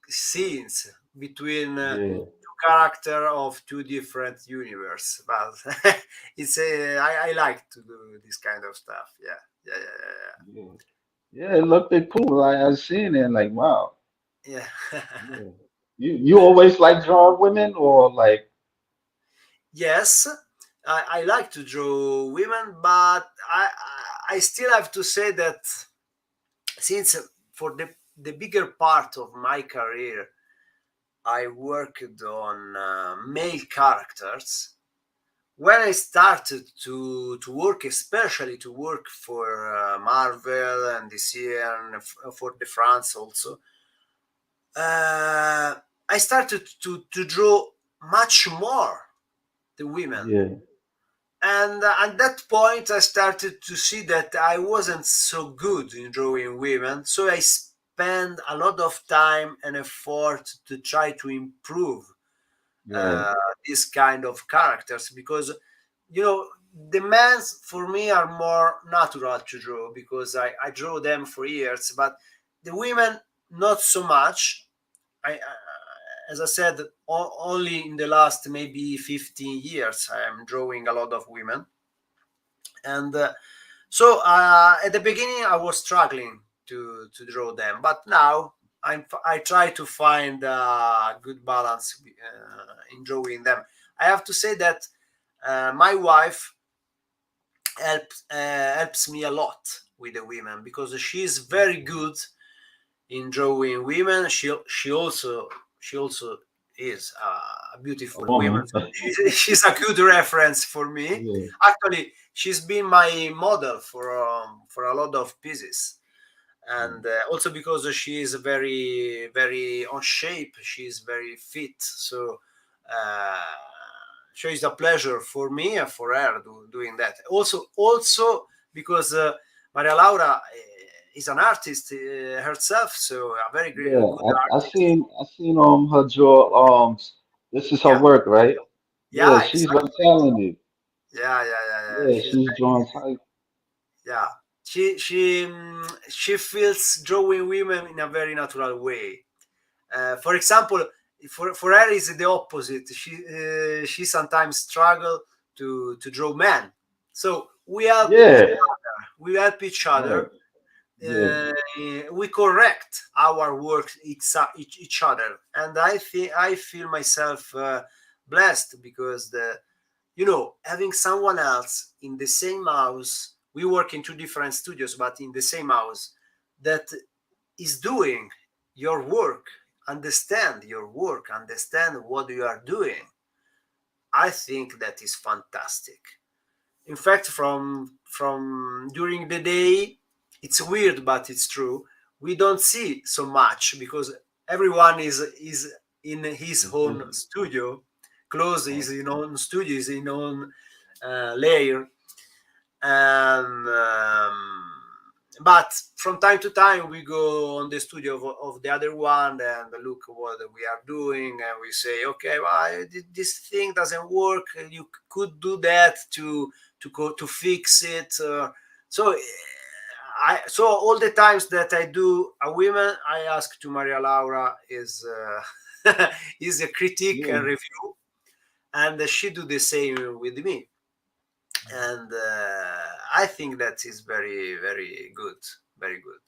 scenes between Yeah. character of two different universe, but I like to do this kind of stuff. Yeah, yeah, yeah, Yeah. Yeah. It looked it cool. I was seeing it like, wow. yeah, yeah. Yeah. You always like drawing women or like Yes, I like to draw women, but I still have to say that since for the bigger part of my career I worked on male characters. When I started to work, especially to work for Marvel and DC and for the France also, I started to draw much more. the women. yeah, And at that point, I started to see that I wasn't so good in drawing women. So I spent a lot of time and effort to try to improve right, uh, this kind of characters, because the men for me are more natural to draw, because I draw them for years, but the women not so much. As I said, only in the last maybe 15 years I am drawing a lot of women. And at the beginning I was struggling to draw them, but now I try to find a good balance in drawing them. I have to say that my wife helps me a lot with the women, because she is very good in drawing women. She also is a a beautiful woman. woman. So she's a good reference for me. Yeah, Actually, she's been my model for a lot of pieces, and also because she is very very on shape. She is very fit, so uh, so it's a pleasure for me and for her doing that. Also because Maria Laura is an artist herself, so a very great, yeah. good I artist. seen her draw. This is her Yeah, work, right? Yeah, yeah, she's very exactly. talented. Yeah. Yeah, she's drawing type. Yeah, she feels drawing women in a very natural way. For example, for her is the opposite. She sometimes struggle to draw men. So Yeah, we help each right. other. Yeah, We correct our work each other, and I think I feel myself blessed, because having someone else in the same house. We work in two different studios, but in the same house, that is doing your work, understand your work, understand what you are doing. I think that is fantastic. In fact, from during the day, it's weird, but it's true. We don't see so much, because everyone is in his it's own busy. studio, close his Okay. own studio, his own layer. And but from time to time we go on the studio of the other one and look what we are doing, and we say, okay, well, this thing doesn't work, you could do that to go to fix it. So so all the times that I do a women, I ask to Maria Laura is a critique Yeah. and review, and she do the same with me. And I think that is very very good, very good.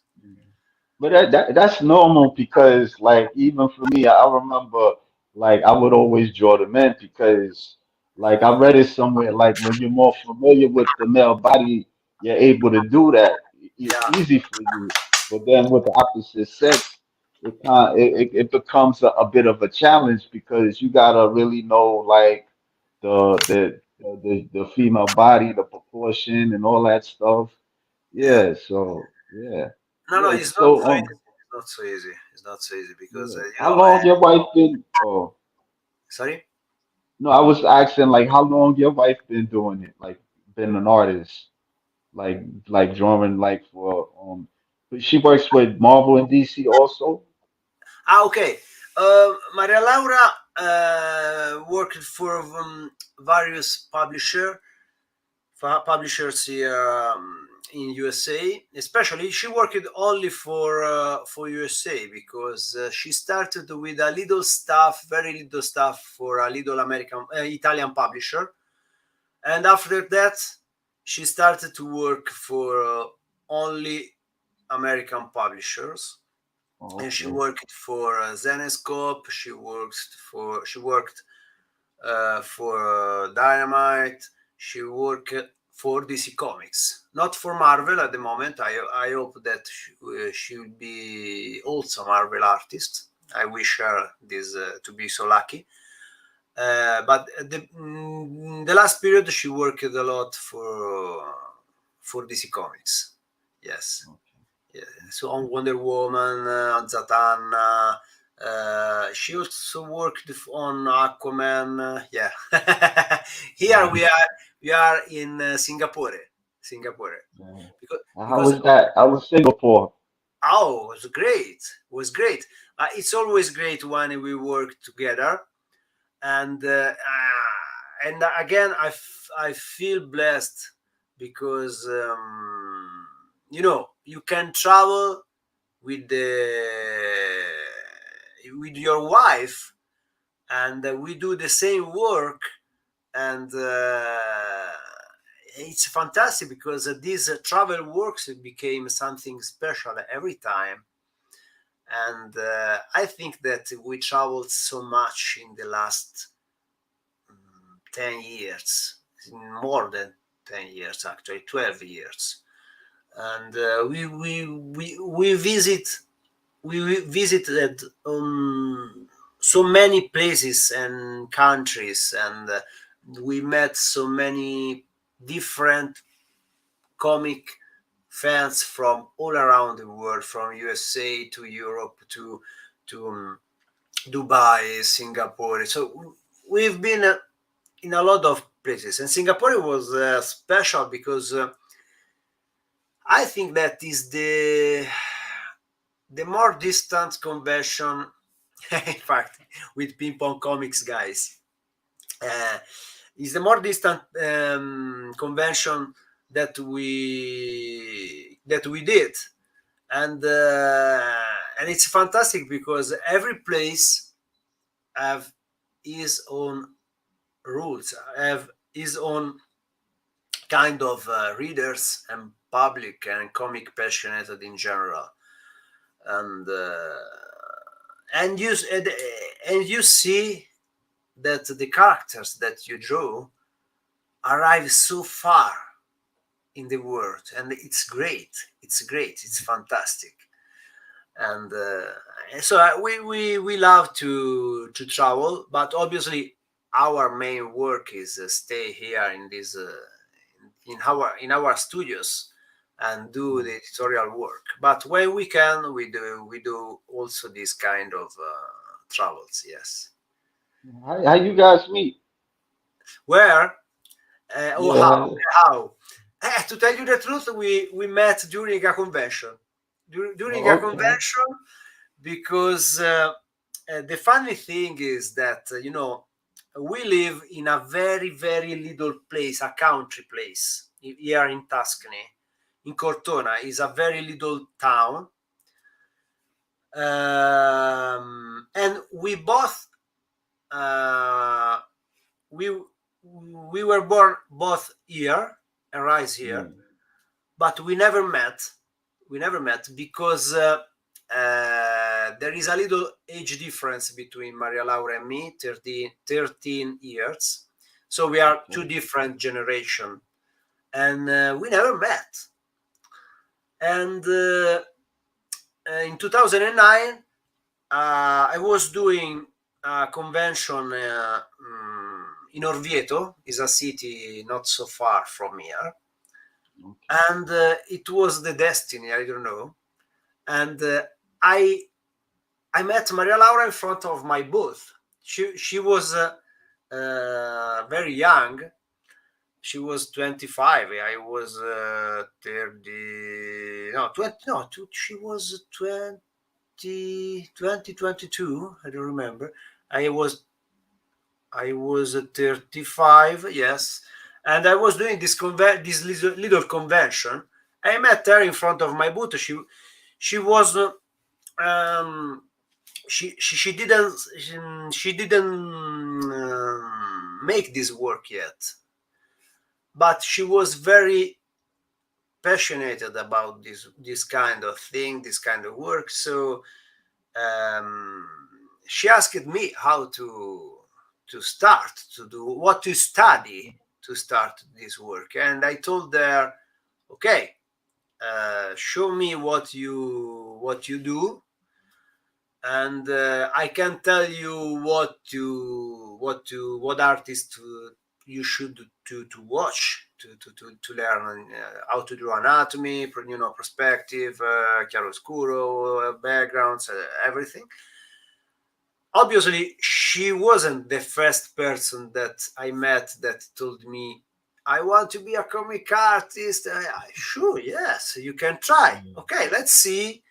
But that's normal because like even for me, I remember like I would always draw the men because like I read it somewhere like when you're more familiar with the male body, you're able to do that. It's Yeah, easy for you. But then with the opposite sex, it becomes a bit of a challenge because you gotta really know like the female body, the proportion and all that stuff. yeah. Yeah, so yeah. No, Yeah, it's not so so easy. It's not so easy. It's not so easy, because yeah. How long your wife been? Oh sorry. no, I was asking like how long your wife been doing it? Like been an artist, like drawing like for but she works with Marvel and DC also. Okay. Maria Laura worked for various publishers here in USA. Especially, she worked only for USA, because she started with a little stuff, very little stuff, for a little American Italian publisher, and after that, she started to work for only American publishers. Oh, And she okay. worked for Zenescope. She worked for Dynamite. She worked for DC Comics, not for Marvel at the moment. I hope that she will be also Marvel artist. I wish her this to be so lucky. But the last period she worked a lot for DC Comics. Yes, Okay. yeah. So on Wonder Woman, on Zatanna. She also worked on Aquaman. Yeah, here we are in Singapore, Singapore, Yeah. because And how because was that? How was Singapore? oh, it was great, it was great. It's always great when we work together, and again I feel blessed because you can travel with with your wife, and we do the same work, and it's fantastic because these travel works became something special every time. And I think that we traveled so much in the last 10 years, more than 10 years, actually 12 years. And we visited so many places and countries, and we met so many different comic fans from all around the world, from USA to Europe to Dubai, Singapore. So we've been in a lot of places, and Singapore was special because I think that is the more distant convention, in fact, with ping pong comics guys, uh, is the more distant convention that we did, and it's fantastic because every place have his own rules, have his own kind of readers and public and comic passionate in general, and and you and you see that the characters that you draw arrive so far in the world, and it's great, it's fantastic. And so we love to travel, but obviously our main work is stay here in this in our studios and do the editorial work. But when we can, we do also this kind of travels. Yes. How you guys meet? Where? Oh, how? Yeah. How? To tell you the truth, we met during a convention. During a Oh, okay. convention, because the funny thing is that we live in a very very little place, a country place here in Tuscany. In Cortona is a very little town, and we both uh, we we were born both here and raised here, Mm, but we never met because there is a little age difference between Maria Laura and me, 13 years. So we are two okay. different generation, and we never met. And in 2009, I was doing a convention in Orvieto, is a city not so far from here, Okay. and it was the destiny. I don't know. And I I met Maria Laura in front of my booth. She was very young. She was 25. I was 30. No, 20. No, she was 20, 2022. I don't remember. I was I was 35. Yes, and I was doing this little convention. I met her in front of my booth. She was um, she didn't make this work yet, but she was very passionate about this kind of thing, this kind of work. So um, she asked me how to start to do what to study to start this work, and I told her, okay, show me what you do, and I can tell you what artist you should to watch to learn how to do anatomy, perspective, chiaroscuro, backgrounds, everything. obviously she wasn't the first person that I met that told me I want to be a comic artist. Sure, yes, you can try. Mm. Okay, let's see.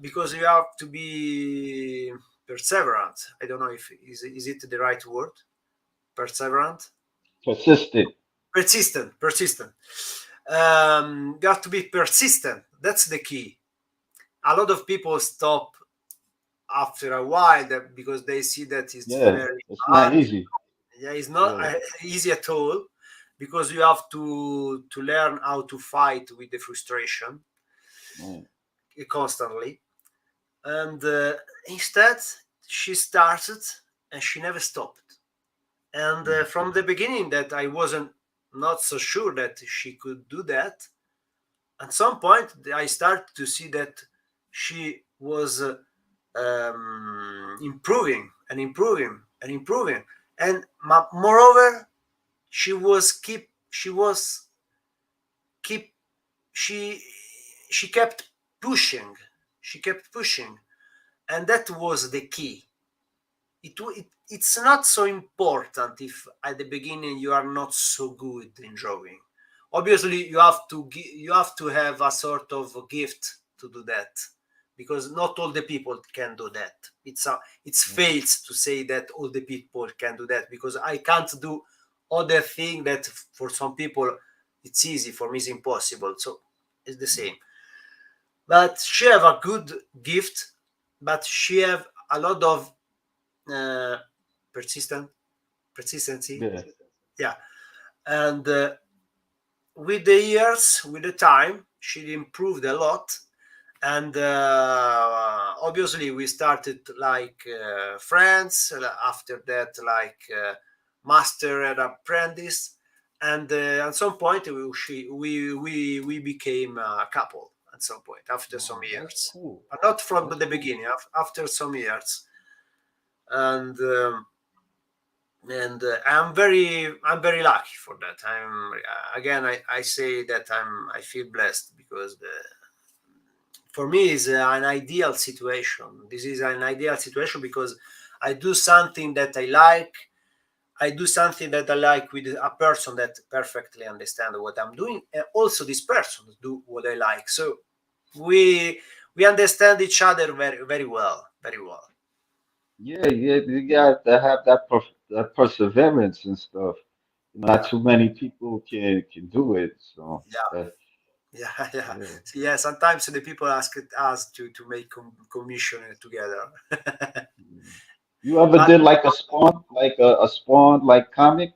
Because you have to be perseverant. I don't know if is it the right word. Perseverant, Persistent. persistent. You have to be persistent. That's the key. A lot of people stop after a while because they see that it's Yeah, very it's not hard. easy. Yeah, it's not Yeah, easy at all because you have to learn how to fight with the frustration right. constantly. And instead, she started and she never stopped. And Mm. from the beginning, that I wasn't not so sure that she could do that. At some point, I started to see that she was improving and improving and improving. And moreover, she was keep she she kept pushing, she kept pushing, and that was the key. It's not so important if at the beginning you are not so good in drawing. Obviously you have to have a sort of a gift to do that, because not all the people can do that. It's Mm. fails to say that all the people can do that, because I can't do other thing that for some people it's easy, for me it's impossible. So it's the Mm. same. But she have a good gift, but she have a lot of uh, persistent persistency. Yeah. Yeah. And with the years, with the time, she improved a lot. And obviously we started like friends, after that like master and apprentice. And at some point we became a couple at some point after some Oh, that's years, cool. but not from That's the cool. beginning, after some years. And I'm very lucky for that. I'm again I say that I feel blessed because for me is an ideal situation. This is an ideal situation because I do something that I like. I do something that I like with a person that perfectly understands what I'm doing, and also this person do what I like. So we we understand each other very very well, very well. Yeah, yeah, you got to have that perseverance and stuff. Not Yeah, too many people can do it. So yeah. that, Yeah, yeah. yeah. So, yeah, sometimes the people ask us to make commission together. Mm. You ever But did like a spawn, like a spawn like comic?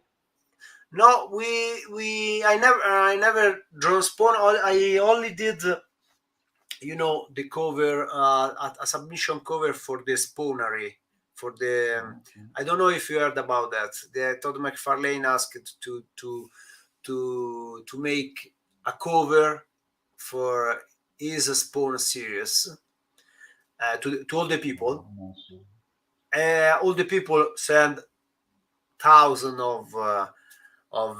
no, I never drawn spawn. I only did the cover, a submission cover for the spawnery, for the Oh, okay. I don't know if you heard about that. The Todd McFarlane asked to make a cover for his spawn series, to all the people. Oh, I'm not sure. All the people send thousands of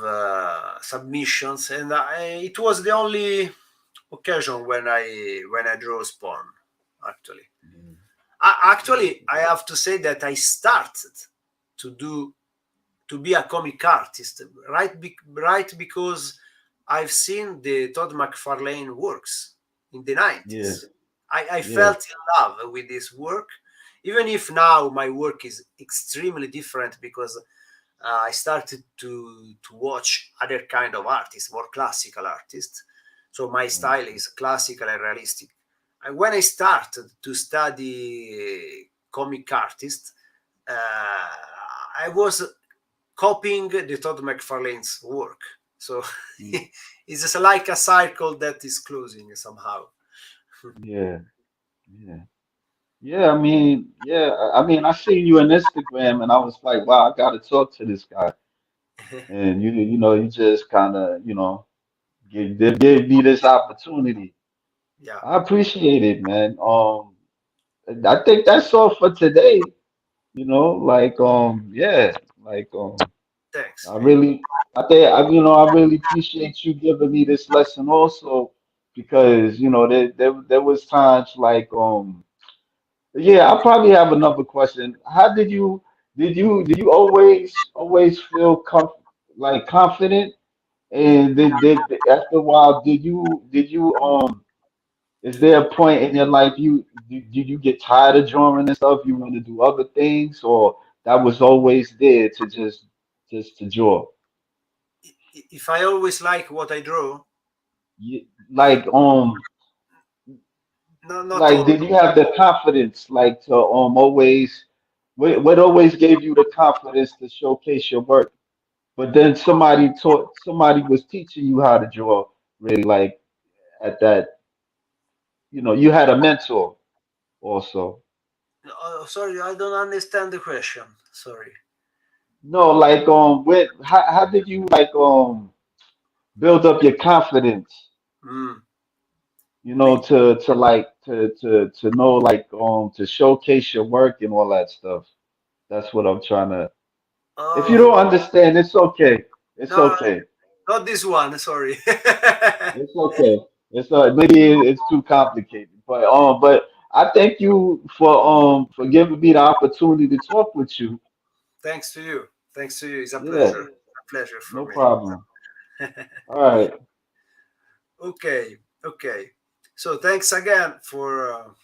submissions, and it was the only occasion when I draw spawn. Actually, Yeah, actually, I have to say that I started to be a comic artist right because I've seen the Todd McFarlane works in the yeah, 90s. I yeah, felt in love with this work, even if now my work is extremely different because I started to watch other kind of artists, more classical artists. So my right. style is classical and realistic. And when I started to study comic artist, I was copying the Todd McFarlane's work. So Mm. it's just like a cycle that is closing somehow. Yeah, yeah, yeah. I mean, I seen you on Instagram, and I was like, wow, I gotta talk to this guy. And you just kind of, give me this opportunity. Yeah, I appreciate it, man. I think that's all for today. Yeah, like thanks, I man. really, I really appreciate you giving me this lesson also because there was times like Yeah, I probably have another question. How did you always feel confident? And did after a while did you is there a point in your life did you get tired of drawing and stuff? You want to do other things, or that was always there to just to draw? If I always like what I draw, You, like no, not like all. did you have the confidence like to always what always gave you the confidence to showcase your work? But then somebody was teaching you how to draw really like at that, you had a mentor also. Oh, sorry, I don't understand the question. Sorry. No, like how did you like build up your confidence, Mm. Be- to know like to showcase your work and all that stuff. That's what I'm trying to. If you oh don't understand, it's okay. It's no, okay. not this one. Sorry. It's okay. Maybe it's too complicated, but I thank you for giving me the opportunity to talk with you. Thanks to you. Thanks to you. It's a Yeah, pleasure. A pleasure for no me. problem. All right. Okay. Okay. So thanks again for